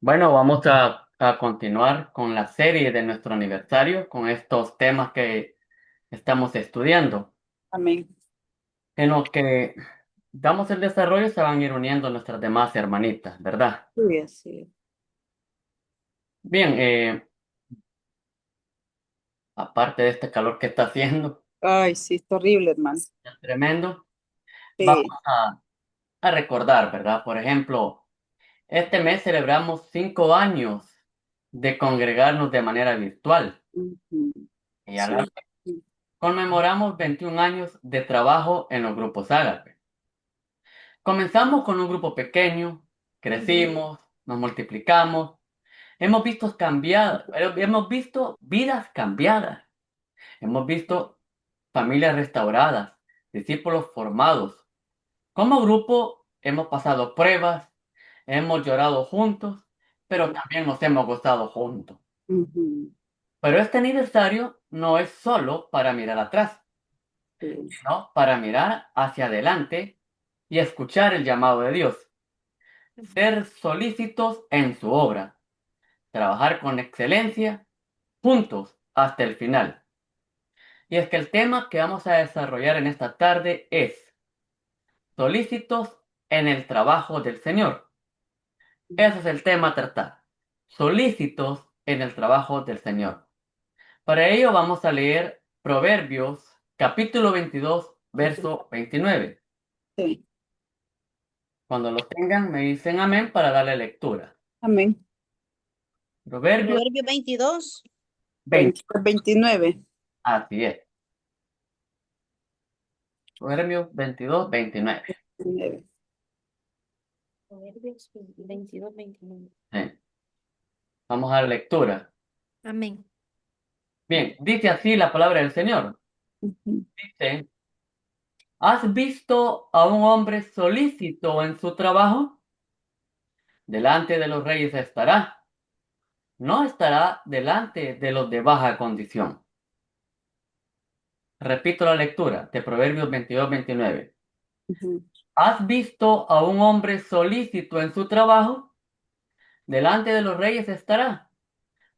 Bueno, vamos a continuar con la serie de nuestro aniversario, con estos temas que estamos estudiando. Amén. En lo que damos el desarrollo se van a ir uniendo nuestras demás hermanitas, ¿verdad? Sí, así es. Bien, aparte de este calor que está haciendo, Ay, sí, está horrible, hermano. es tremendo, vamos Sí. a recordar, ¿verdad? Por ejemplo, este mes celebramos 5 años de congregarnos de manera virtual Ujú. y a la Sí. conmemoramos 21 años de trabajo en los grupos Ágape. Comenzamos con un grupo pequeño, crecimos, nos multiplicamos, hemos visto vidas cambiadas, hemos visto familias restauradas, discípulos formados. Como grupo hemos pasado pruebas, hemos llorado juntos, pero también nos hemos gozado juntos. Ujú. Pero este aniversario no es solo para mirar atrás, Sí. sino para mirar hacia adelante y escuchar el llamado de Dios. Ser solícitos en su obra, trabajar con excelencia, juntos hasta el final. Y es que el tema que vamos a desarrollar en esta tarde es solícitos en el trabajo del Señor. Ese es el tema a tratar. Solícitos en el trabajo del Señor. Para ello vamos a leer Proverbios capítulo 22, verso 29. Sí. Cuando lo tengan me dicen amén para darle lectura. Amén. Proverbios Proverbio 22, 20. 29. Así es. Proverbios 22, 29. 29. Proverbios 22, 29. Sí. Vamos a la lectura. Amén. Bien, dice así la palabra del Señor. Ujú. Dice, ¿has visto a un hombre solícito en su trabajo? Delante de los reyes estará. No estará delante de los de baja condición. Repito la lectura de Proverbios 22, 29. Ujú. ¿Has visto a un hombre solícito en su trabajo? Delante de los reyes estará.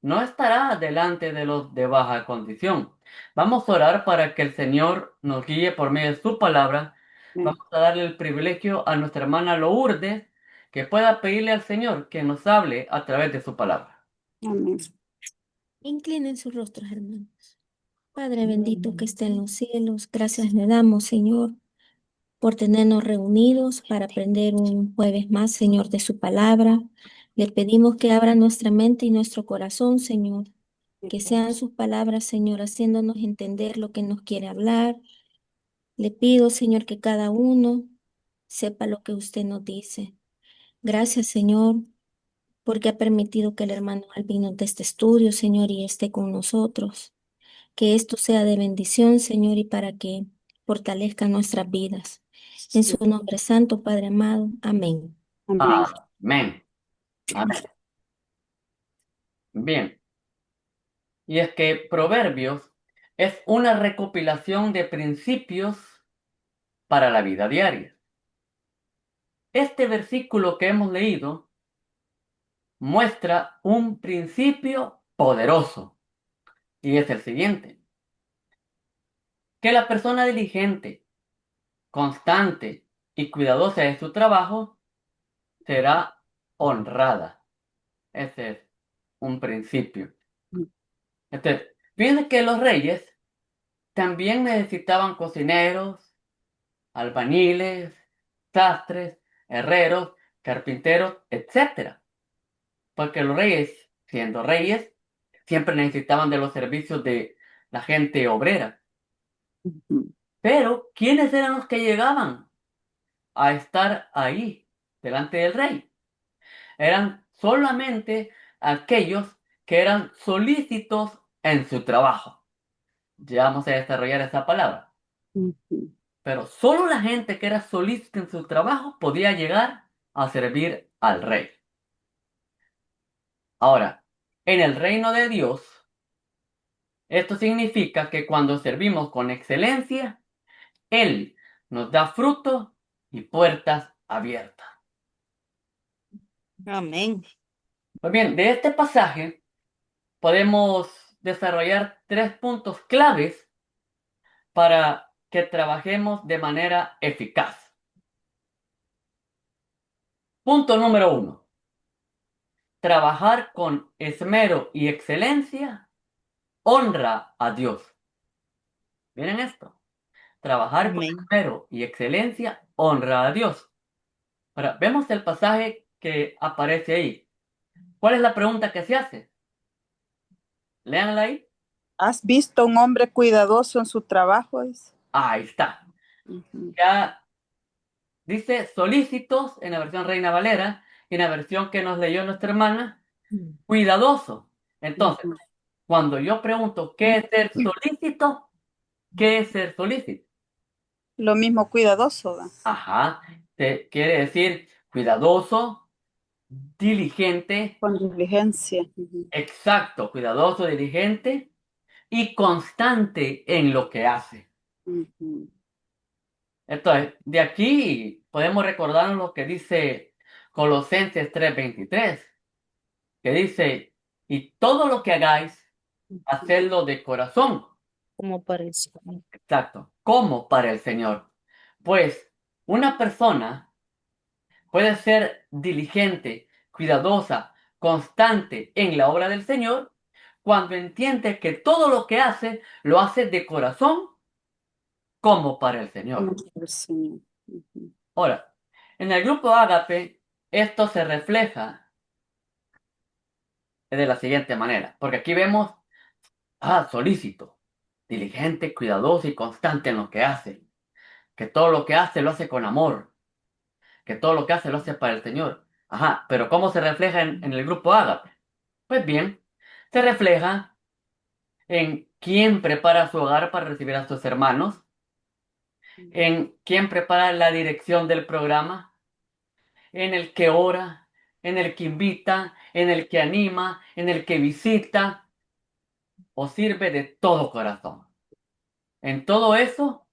No estará delante de los de baja condición. Vamos a orar para que el Señor nos guíe por medio de su palabra. Amén. Vamos a darle el privilegio a nuestra hermana Lourdes que pueda pedirle al Señor que nos hable a través de su palabra. Amén. Inclinen sus rostros, hermanos. Padre bendito que esté en los cielos, gracias le damos, Señor, por tenernos reunidos para aprender un jueves más, Señor, de su palabra. Le pedimos que abra nuestra mente y nuestro corazón, Señor, que sean sus palabras, Señor, haciéndonos entender lo que nos quiere hablar. Le pido, Señor, que cada uno sepa lo que usted nos dice. Gracias, Señor, porque ha permitido que el hermano Alvin nos dé este estudio, Señor, y esté con nosotros. Que esto sea de bendición, Señor, y para que fortalezca nuestras vidas. En su nombre santo, Padre amado. Amén. Amén. Amén. Amén. Bien. Y es que Proverbios es una recopilación de principios para la vida diaria. Este versículo que hemos leído muestra un principio poderoso y es el siguiente, que la persona diligente, constante y cuidadosa de su trabajo será honrada. Ese es un principio. Entonces, fíjense que los reyes también necesitaban cocineros, albañiles, sastres, herreros, carpinteros, etcétera. Porque los reyes, siendo reyes, siempre necesitaban de los servicios de la gente obrera. Ujú. Pero, ¿quiénes eran los que llegaban a estar ahí, delante del rey? Eran solamente aquellos que eran solícitos en su trabajo. Ya vamos a desarrollar esa palabra. Ujú. Pero solo la gente que era solícita en su trabajo podía llegar a servir al rey. Ahora, en el reino de Dios, esto significa que cuando servimos con excelencia, Él nos da fruto y puertas abiertas. Amén. Pues bien, de este pasaje podemos desarrollar 3 puntos claves para que trabajemos de manera eficaz. Punto número 1. Trabajar con esmero y excelencia honra a Dios. Miren esto. Trabajar con Amén. esmero y excelencia honra a Dios. Ahora, vemos el pasaje que aparece ahí. ¿Cuál es la pregunta que se hace? Léanla ahí. ¿Has visto un hombre cuidadoso en su trabajo? Ahí está. Ujú, Ya dice solícitos en la versión Reina Valera y en la versión que nos leyó nuestra hermana, cuidadoso. Entonces, ujú. cuando yo pregunto qué es ser solícito, ¿qué es ser solícito? Lo mismo cuidadoso, ¿va? Ajá, te quiere decir cuidadoso, diligente, Con diligencia. Ujú, exacto, cuidadoso, diligente y constante en lo que hace. ujú. Entonces, de aquí podemos recordarnos lo que dice Colosenses 3:23, que dice, y todo lo que hagáis, hacedlo de corazón, Como parece. exacto, como para el Señor. Pues una persona puede ser diligente, cuidadosa, constante en la obra del Señor cuando entiende que todo lo que hace lo hace de corazón como para el Señor. Como el Señor. Ujú, Ahora, en el grupo Ágape, esto se refleja de la siguiente manera, porque aquí vemos, solícito, diligente, cuidadoso y constante en lo que hace, que todo lo que hace lo hace con amor, que todo lo que hace lo hace para el Señor. Ajá, pero ¿cómo se refleja en el grupo Ágape? Pues bien, se refleja en quién prepara su hogar para recibir a sus hermanos, en quién prepara la dirección del programa, en el que ora, en el que invita, en el que anima, en el que visita o sirve de todo corazón. En todo eso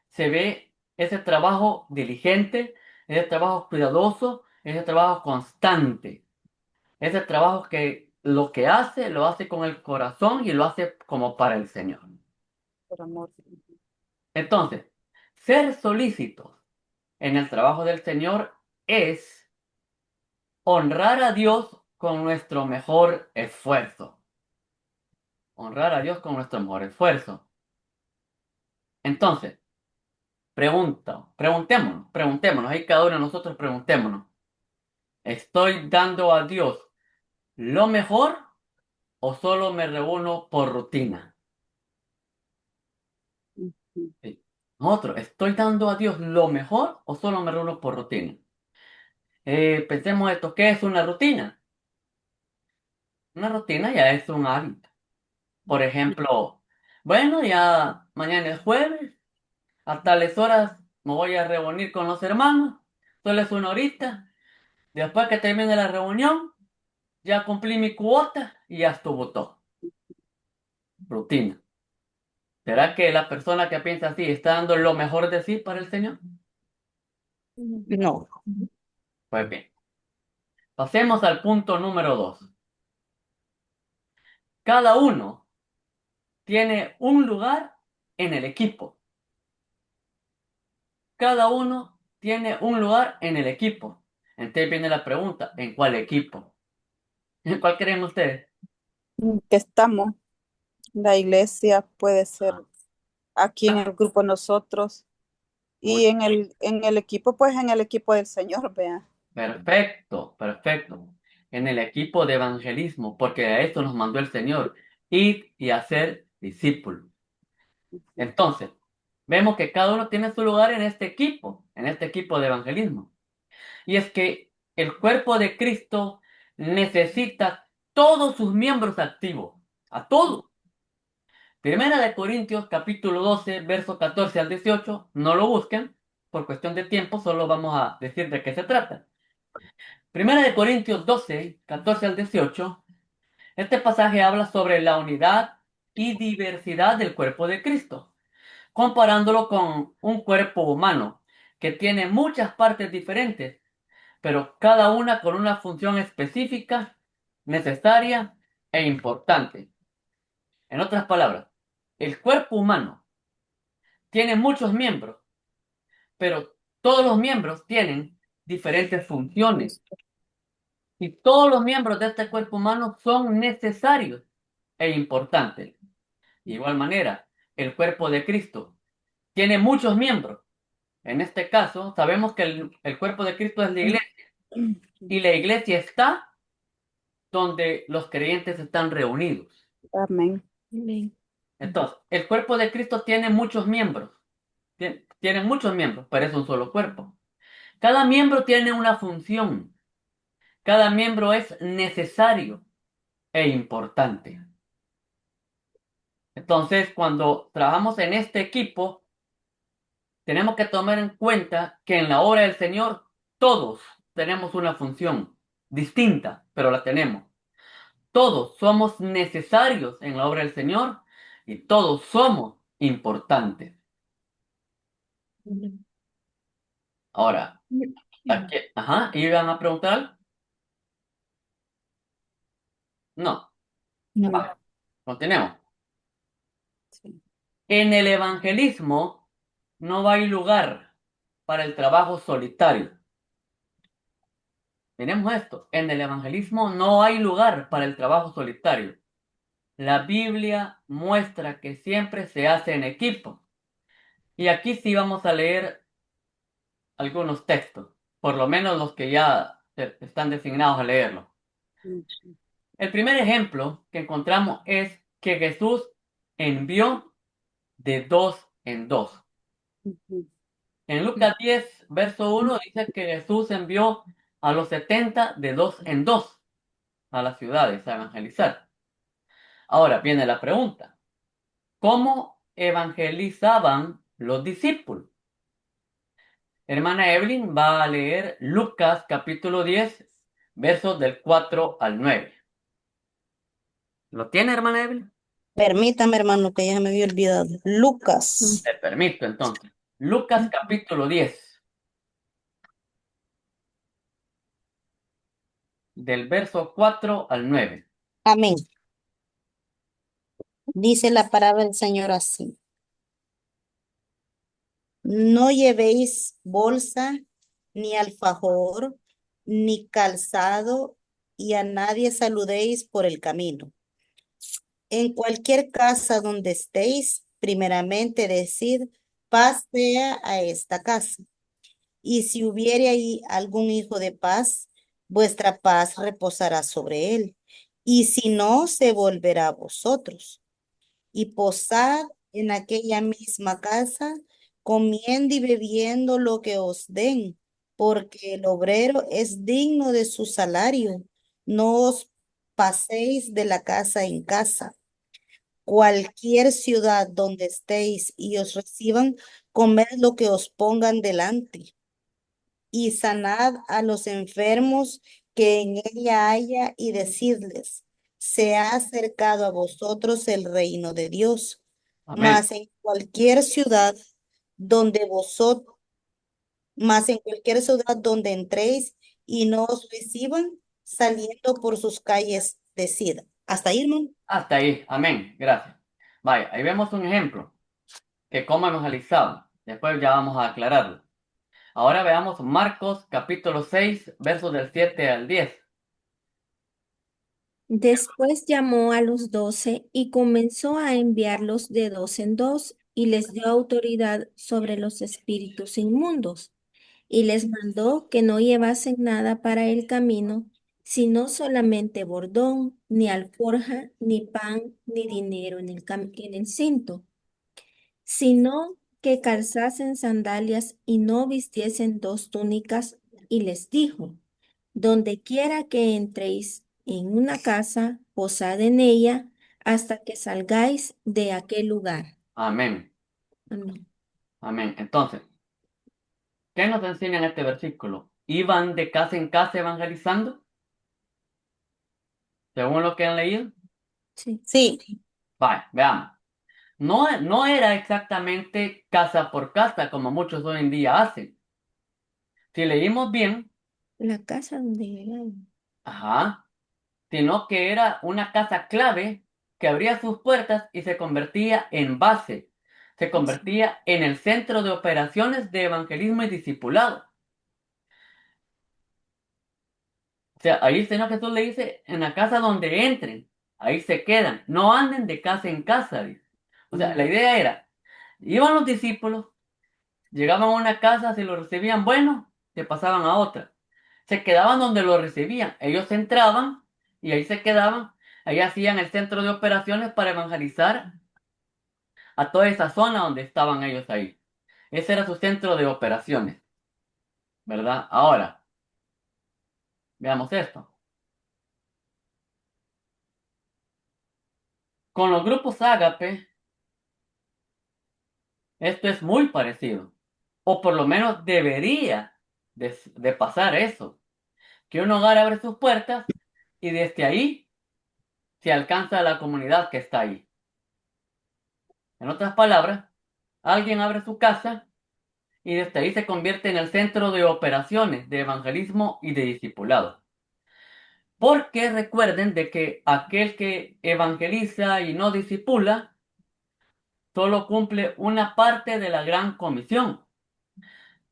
se ve ese trabajo diligente, ese trabajo cuidadoso, ese trabajo constante, ese trabajo que lo que hace lo hace con el corazón y lo hace como para el Señor. por amor. Entonces, ser solícitos en el trabajo del Señor es honrar a Dios con nuestro mejor esfuerzo. Honrar a Dios con nuestro mejor esfuerzo. Entonces, preguntémonos, ahí cada uno de nosotros preguntémonos. ¿Estoy dando a Dios lo mejor o solo me reúno por rutina? Ujú. Sí. Nosotros, ¿estoy dando a Dios lo mejor o solo me reúno por rutina? Pensemos esto, ¿qué es una rutina? Una rutina ya es un hábito. Por ejemplo, bueno, ya mañana es jueves, a tales horas me voy a reunir con los hermanos, solo es una horita. Después que termine la reunión, ya cumplí mi cuota y ya estuvo todo. Rutina. ¿Será que la persona que piensa así está dando lo mejor de sí para el Señor? No. Pues bien, pasemos al punto número 2. Cada uno tiene un lugar en el equipo. Cada uno tiene un lugar en el equipo. Entonces viene la pregunta, ¿en cuál equipo? ¿En cuál creen ustedes? Que estamos, la iglesia puede ser aquí en el grupo nosotros Muy y en el equipo, pues en el equipo del Señor, vea. perfecto, perfecto. En el equipo de evangelismo, porque a esto nos mandó el Señor, ir y hacer discípulos. Entonces, vemos que cada uno tiene su lugar en este equipo de evangelismo. Y es que el cuerpo de Cristo necesita todos sus miembros activos, a todos. Primera de Corintios capítulo 12, verso 14 al 18, no lo busquen, por cuestión de tiempo, solo vamos a decir de qué se trata. Primera de Corintios 12, 14 al 18, este pasaje habla sobre la unidad y diversidad del cuerpo de Cristo, comparándolo con un cuerpo humano que tiene muchas partes diferentes, pero cada una con una función específica necesaria e importante. En otras palabras, el cuerpo humano tiene muchos miembros, pero todos los miembros tienen diferentes funciones. Y todos los miembros de este cuerpo humano son necesarios e importantes. De igual manera, el cuerpo de Cristo tiene muchos miembros. En este caso, sabemos que el cuerpo de Cristo es la iglesia. Y la iglesia está donde los creyentes están reunidos. Amén. Amén. Entonces, el cuerpo de Cristo tiene muchos miembros. Tiene muchos miembros, pero es un solo cuerpo. Cada miembro tiene una función. Cada miembro es necesario e importante. Entonces, cuando trabajamos en este equipo, tenemos que tomar en cuenta que en la obra del Señor todos tenemos una función distinta, pero la tenemos. Todos somos necesarios en la obra del Señor y todos somos importantes. Amén. Ahora, aquí, ajá, ¿iban a preguntar algo? No, No. continuemos. Sí. En el evangelismo no hay lugar para el trabajo solitario. Tenemos esto, en el evangelismo no hay lugar para el trabajo solitario. La Biblia muestra que siempre se hace en equipo. Y aquí sí vamos a leer algunos textos, por lo menos los que ya están designados a leerlo. El primer ejemplo que encontramos es que Jesús envió de dos en dos. Ujú. En Lucas 10, verso 1, dice que Jesús envió a los 70 de dos en dos a las ciudades a evangelizar. Ahora viene la pregunta, ¿cómo evangelizaban los discípulos? Hermana Evelyn va a leer Lucas capítulo 10, versos del 4 al 9. ¿Lo tiene, hermana Evelyn? Permítame, hermano, que ya me había olvidado. Lucas. Te permito entonces. Lucas capítulo 10, del verso 4 al 9. Amén. Dice la palabra del Señor así. No llevéis bolsa, ni alfajor, ni calzado, y a nadie saludéis por el camino. En cualquier casa donde estéis, primeramente decid, paz sea a esta casa. Y si hubiere ahí algún hijo de paz, vuestra paz reposará sobre él. Y si no, se volverá a vosotros. Y posad en aquella misma casa, comiendo y bebiendo lo que os den, porque el obrero es digno de su salario. No os paséis de la casa en casa. Cualquier ciudad donde estéis y os reciban, comed lo que os pongan delante y sanad a los enfermos que en ella haya y decidles, se ha acercado a vosotros el reino de Dios. Amén. Mas en cualquier ciudad donde vosotros, mas en cualquier ciudad donde entréis y no os reciban, saliendo por sus calles, decid. Hasta ahí, hermano. Hasta ahí. Amén. Gracias. Vaya, ahí vemos un ejemplo que cómo evangelizado. Después ya vamos a aclararlo. Ahora veamos Marcos capítulo 6, versos del 7 al 10. Después llamó a los 12 y comenzó a enviarlos de dos en dos y les dio autoridad sobre los espíritus inmundos y les mandó que no llevasen nada para el camino, sino solamente bordón, ni alforja, ni pan, ni dinero en en el cinto, sino que calzasen sandalias y no vistiesen dos túnicas, y les dijo, donde quiera que entréis en una casa, posad en ella hasta que salgáis de aquel lugar. Amén. Amén. Amén. Entonces, ¿qué nos enseña en este versículo? ¿Iban de casa en casa evangelizando? Según lo que han leído. Sí. Sí, Vaya, veamos. No era exactamente casa por casa como muchos hoy en día hacen. Si leímos bien, La casa donde llegaron. ajá, sino que era una casa clave que abría sus puertas y se convertía en base, se convertía en el centro de operaciones de evangelismo y discipulado. O sea, ahí el Señor Jesús le dice, en la casa donde entren, ahí se quedan, no anden de casa en casa, dice. O sea, la idea era, iban los discípulos, llegaban a una casa, si lo recibían bueno, se pasaban a otra. Se quedaban donde lo recibían. Ellos entraban y ahí se quedaban. Ahí hacían el centro de operaciones para evangelizar a toda esa zona donde estaban ellos ahí. Ese era su centro de operaciones, ¿verdad? Ahora, veamos esto. Con los grupos ágape, esto es muy parecido. O por lo menos debería de pasar eso. Que un hogar abre sus puertas y desde ahí se alcanza a la comunidad que está ahí. En otras palabras, alguien abre su casa y desde ahí se convierte en el centro de operaciones de evangelismo y de discipulado. Porque recuerden de que aquel que evangeliza y no discipula solo cumple una parte de la gran comisión.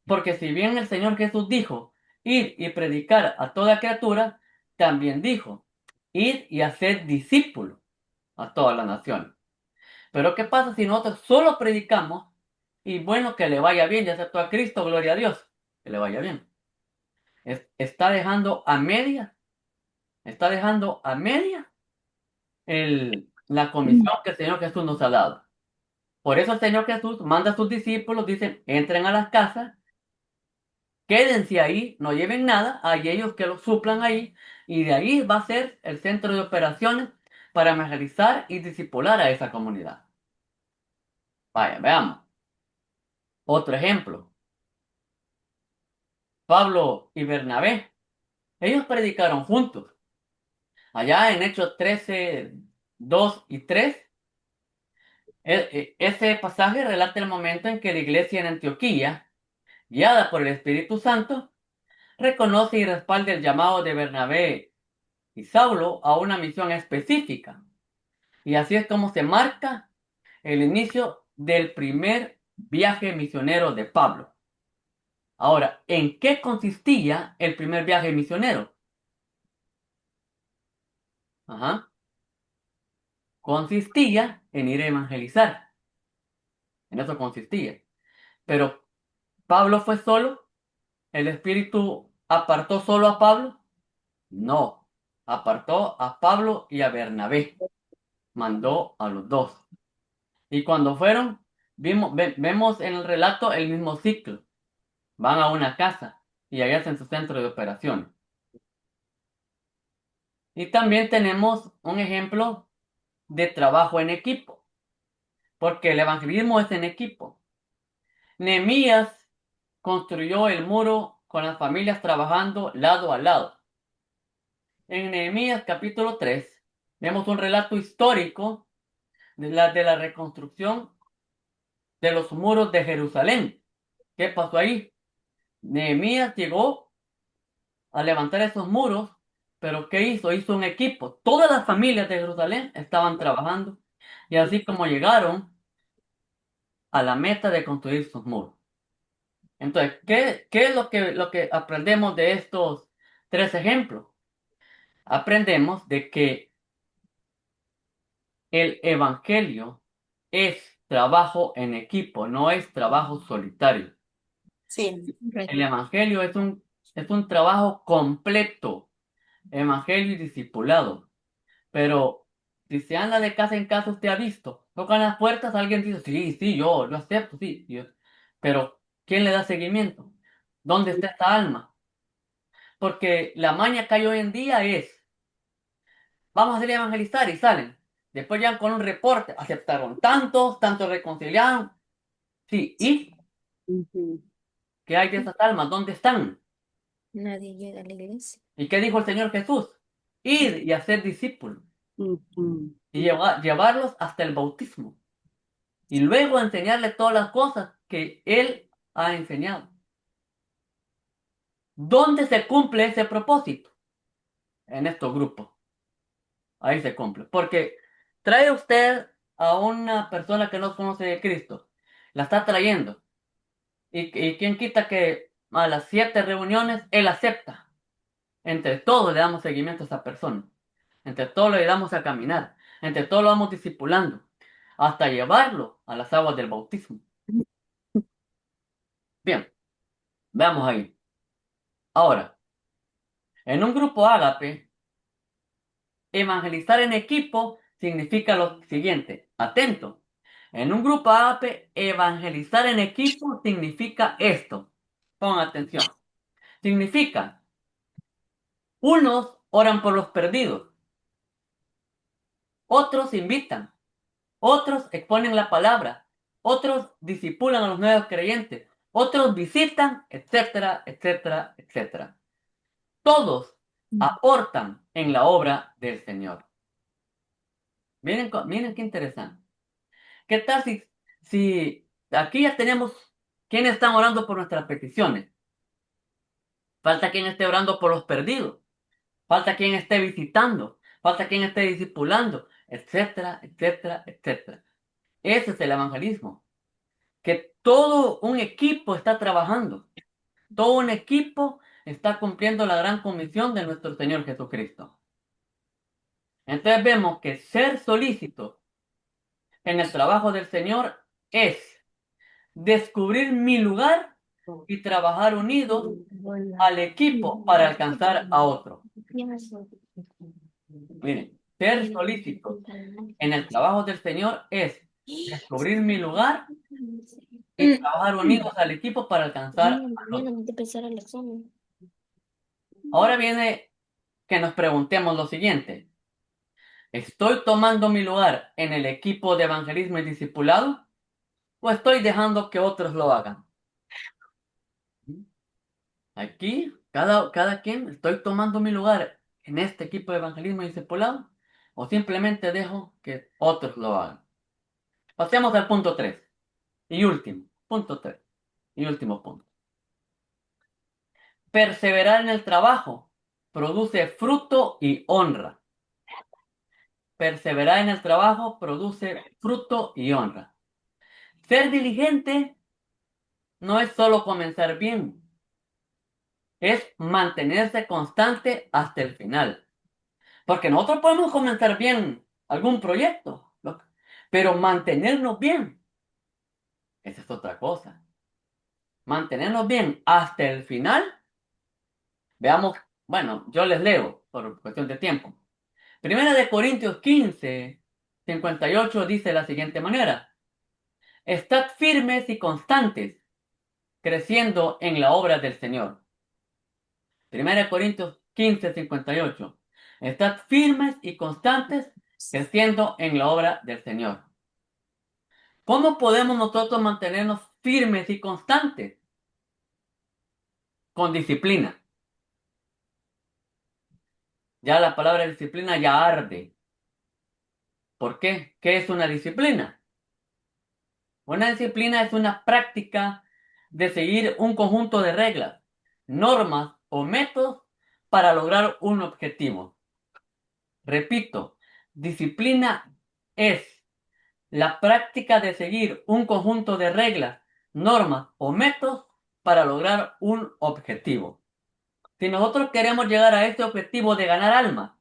Porque si bien el Señor Jesús dijo, id y predicar a toda criatura, también dijo, id y hacer discípulos a toda la nación. Pero ¿qué pasa si nosotros solo predicamos y bueno, que le vaya bien, ya aceptó a Cristo, gloria a Dios, que le vaya bien? Está dejando a media, está dejando a media la comisión que el Señor Jesús nos ha dado. Por eso el Señor Jesús manda a sus discípulos, dicen, entren a las casas, quédense ahí, no lleven nada, hay ellos que lo suplan ahí, y de ahí va a ser el centro de operaciones para evangelizar y discipular a esa comunidad. Vaya, veamos. Otro ejemplo. Pablo y Bernabé, ellos predicaron juntos. Allá en Hechos 13, 2 y 3, ese pasaje relata el momento en que la iglesia en Antioquía, guiada por el Espíritu Santo, reconoce y respalda el llamado de Bernabé y Saulo a una misión específica. Y así es como se marca el inicio del primer viaje misionero de Pablo. Ahora, ¿en qué consistía el primer viaje misionero? Ajá. Consistía en ir a evangelizar. En eso consistía. Pero ¿Pablo fue solo? ¿El Espíritu apartó solo a Pablo? No. Apartó a Pablo y a Bernabé. Mandó a los dos. Y cuando fueron, vemos en el relato el mismo ciclo. Van a una casa y ahí hacen su centro de operaciones. Y también tenemos un ejemplo de trabajo en equipo, porque el evangelismo es en equipo. Nehemías construyó el muro con las familias trabajando lado a lado. En Nehemías capítulo 3 vemos un relato histórico de la reconstrucción de los muros de Jerusalén. ¿Qué pasó ahí? Nehemías llegó a levantar esos muros, pero ¿qué hizo? Hizo un equipo. Todas las familias de Jerusalén estaban trabajando y así como llegaron a la meta de construir sus muros. Entonces, ¿qué es lo que aprendemos de estos tres ejemplos? Aprendemos de que el evangelio es trabajo en equipo, no es trabajo solitario. Sí, El evangelio es un trabajo completo, evangelio y discipulado. Pero si se anda de casa en casa, usted ha visto, tocan las puertas, alguien dice, sí, sí, yo lo acepto, sí. Pero, ¿quién le da seguimiento? ¿Dónde está esta alma? Porque la maña que hay hoy en día es, vamos a salir a evangelizar y salen. Después llegan con un reporte, aceptaron tantos, tantos reconciliaron. Sí, ¿y Ujú. qué hay de esas almas? ¿Dónde están? Nadie llega a la iglesia. ¿Y qué dijo el Señor Jesús? Ir y hacer discípulos Ujú. y llevarlos hasta el bautismo. Y luego enseñarle todas las cosas que Él ha enseñado. ¿Dónde se cumple ese propósito? En estos grupos. ahí se cumple. Porque trae usted a una persona que no conoce de Cristo, la está trayendo. Y quién quita que a las 7 reuniones él acepta. Entre todos le damos seguimiento a esa persona. Entre todos le ayudamos a caminar. Entre todos lo vamos discipulando. Hasta llevarlo a las aguas del bautismo. Bien, veamos ahí. Ahora, en un grupo ágape, evangelizar en equipo significa lo siguiente. Atento. En un grupo ágape, evangelizar en equipo significa esto. Pongan atención. Significa, unos oran por los perdidos, otros invitan, otros exponen la palabra, otros disipulan a los nuevos creyentes, otros visitan, etcétera, etcétera, etcétera. Todos aportan en la obra del Señor. Miren, miren qué interesante. ¿Qué tal si aquí ya tenemos quienes están orando por nuestras peticiones? Falta quien esté orando por los perdidos. Falta quien esté visitando. Falta quien esté discipulando, etcétera, etcétera, etcétera. Ese es el evangelismo. Que todo un equipo está trabajando. Todo un equipo está cumpliendo la gran comisión de nuestro Señor Jesucristo. Entonces vemos que ser solícito en el trabajo del Señor es descubrir mi lugar y trabajar unidos al equipo para alcanzar a otro. Miren, ser solícito en el trabajo del Señor es descubrir mi lugar y trabajar unidos al equipo para alcanzar al otro. Ahora viene que nos preguntemos lo siguiente. ¿Estoy tomando mi lugar en el equipo de evangelismo y discipulado o estoy dejando que otros lo hagan? Aquí, cada quien, ¿estoy tomando mi lugar en este equipo de evangelismo y discipulado o simplemente dejo que otros lo hagan? Pasemos al punto 3 y último, punto 3 y último punto. Perseverar en el trabajo produce fruto y honra. Perseverar en el trabajo produce fruto y honra. Ser diligente no es solo comenzar bien, es mantenerse constante hasta el final. Porque nosotros podemos comenzar bien algún proyecto, pero mantenernos bien, esa es otra cosa. Mantenernos bien hasta el final. Veamos, bueno, yo les leo por cuestión de tiempo. Primera de Corintios 15, 58 dice de la siguiente manera. Estad firmes y constantes, creciendo en la obra del Señor. Primera de Corintios 15, 58. Estad firmes y constantes, creciendo en la obra del Señor. ¿Cómo podemos nosotros mantenernos firmes y constantes? Con disciplina. Ya la palabra disciplina ya arde. ¿Por qué? ¿Qué es una disciplina? Una disciplina es una práctica de seguir un conjunto de reglas, normas o métodos para lograr un objetivo. Repito, disciplina es la práctica de seguir un conjunto de reglas, normas o métodos para lograr un objetivo. Si nosotros queremos llegar a este objetivo de ganar alma,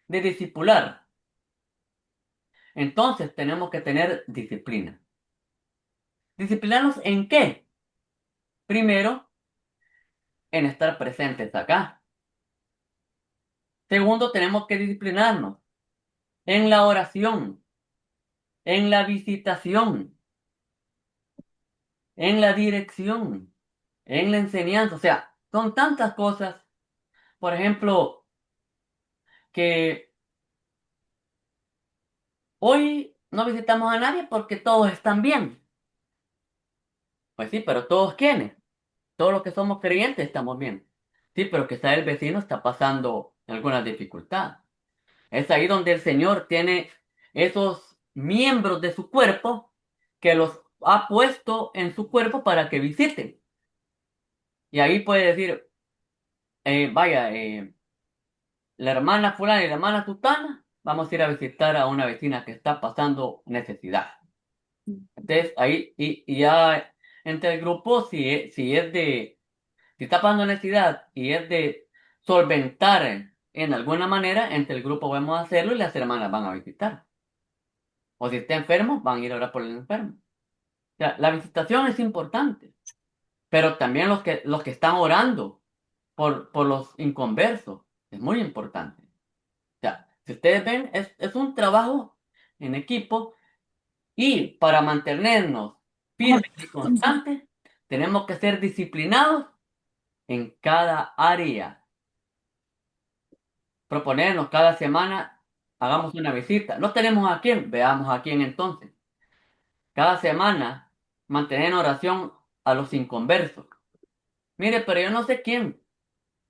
de discipular, entonces tenemos que tener disciplina. ¿Disciplinarnos en qué? Primero, en estar presentes acá. Segundo, tenemos que disciplinarnos en la oración, en la visitación, en la dirección, en la enseñanza. O sea, son tantas cosas. Por ejemplo, que hoy no visitamos a nadie porque todos están bien. Pues sí, pero ¿todos quiénes? Todos los que somos creyentes estamos bien. Sí, pero quizá el vecino está pasando alguna dificultad. Es ahí donde el Señor tiene esos miembros de su cuerpo que los ha puesto en su cuerpo para que visiten. Y ahí puede decir, vaya, la hermana fulana y la hermana tutana vamos a ir a visitar a una vecina que está pasando necesidad. Entonces, ahí, y ya entre el grupo, si está pasando necesidad y es de solventar en alguna manera, entre el grupo vamos a hacerlo y las hermanas van a visitar. O si está enfermo, van a ir a orar por el enfermo. O sea, la visitación es importante, pero también los que están orando por los inconversos es muy importante. O sea, si ustedes ven, es un trabajo en equipo y para mantenernos firmes y constantes, tenemos que ser disciplinados en cada área. Proponernos cada semana, hagamos una visita. No tenemos a quién, veamos a quién entonces. Cada semana, mantener en oración a los inconversos. Mire, pero yo no sé quién.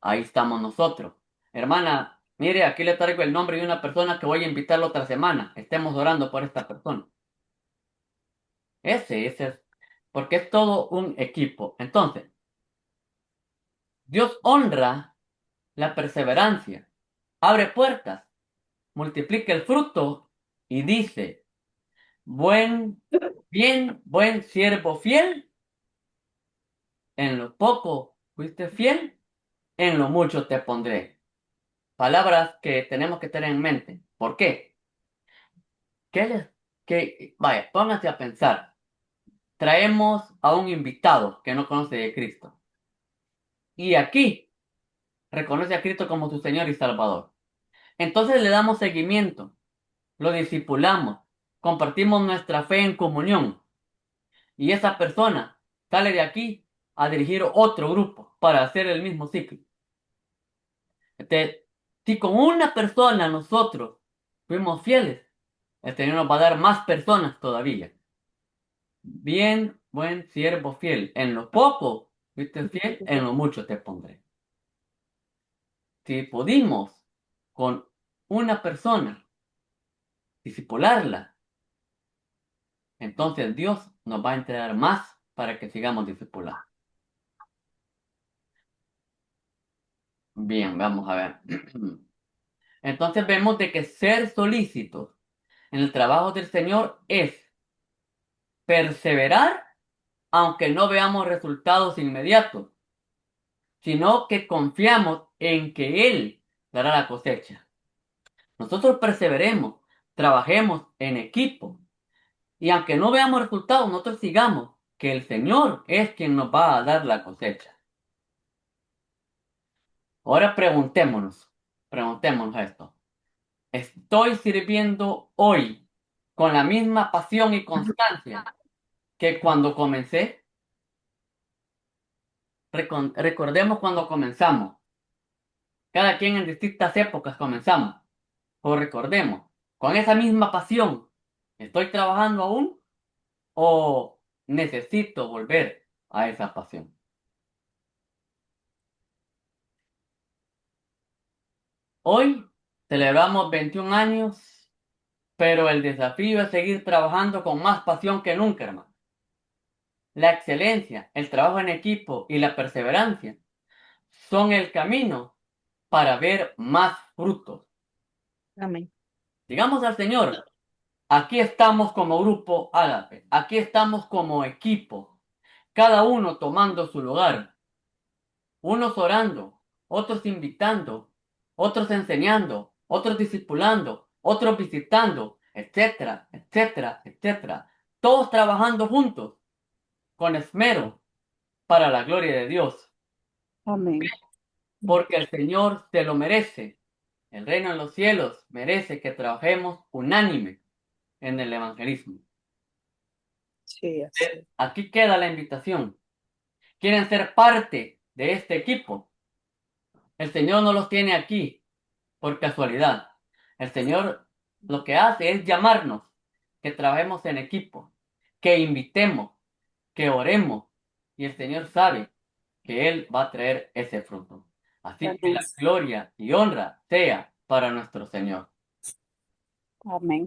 Ahí estamos nosotros. Hermana, mire, aquí le traigo el nombre de una persona que voy a invitar la otra semana. Estemos orando por esta persona. Ese es, porque es todo un equipo. Entonces, Dios honra la perseverancia, abre puertas, multiplica el fruto y dice, buen siervo fiel, en lo poco fuiste fiel, en lo mucho te pondré. Palabras que tenemos que tener en mente. ¿Por qué? Vaya, pónganse a pensar. Traemos a un invitado que no conoce de Cristo. Y aquí reconoce a Cristo como su Señor y Salvador. Entonces le damos seguimiento, lo discipulamos, compartimos nuestra fe en comunión. Y esa persona sale de aquí a dirigir otro grupo para hacer el mismo ciclo. Entonces, si con una persona nosotros fuimos fieles, el Señor nos va a dar más personas todavía. Buen siervo fiel. En lo poco fuiste fiel, en lo mucho te pondré. Si pudimos con una persona discipularla, entonces Dios nos va a entregar más para que sigamos discipulando. Bien, vamos a ver. Entonces vemos de que ser solícitos en el trabajo del Señor es perseverar aunque no veamos resultados inmediatos, sino que confiamos en que Él dará la cosecha. Nosotros perseveremos, trabajemos en equipo y aunque no veamos resultados, nosotros sigamos que el Señor es quien nos va a dar la cosecha. Ahora preguntémonos esto. ¿Estoy sirviendo hoy con la misma pasión y constancia que cuando comencé? Recordemos cuando comenzamos. Cada quien en distintas épocas comenzamos. O recordemos, con esa misma pasión, ¿estoy trabajando aún o necesito volver a esa pasión? Hoy celebramos 21 años, pero el desafío es seguir trabajando con más pasión que nunca, hermano. La excelencia, el trabajo en equipo y la perseverancia son el camino para ver más frutos. Amén. Digamos al Señor, aquí estamos como grupo Ágape, aquí estamos como equipo, cada uno tomando su lugar, unos orando, otros invitando, otros enseñando, otros discipulando, otros visitando, etcétera, etcétera, etcétera. Todos trabajando juntos, con esmero, para la gloria de Dios, Amén. porque el Señor se lo merece. El reino de los cielos merece que trabajemos unánime en el evangelismo. Sí, así. Aquí queda la invitación. ¿Quieren ser parte de este equipo? El Señor no los tiene aquí por casualidad. El Señor lo que hace es llamarnos, que trabajemos en equipo, que invitemos, que oremos. Y el Señor sabe que Él va a traer ese fruto. Así que Amén. la gloria y honra sea para nuestro Señor. Amén.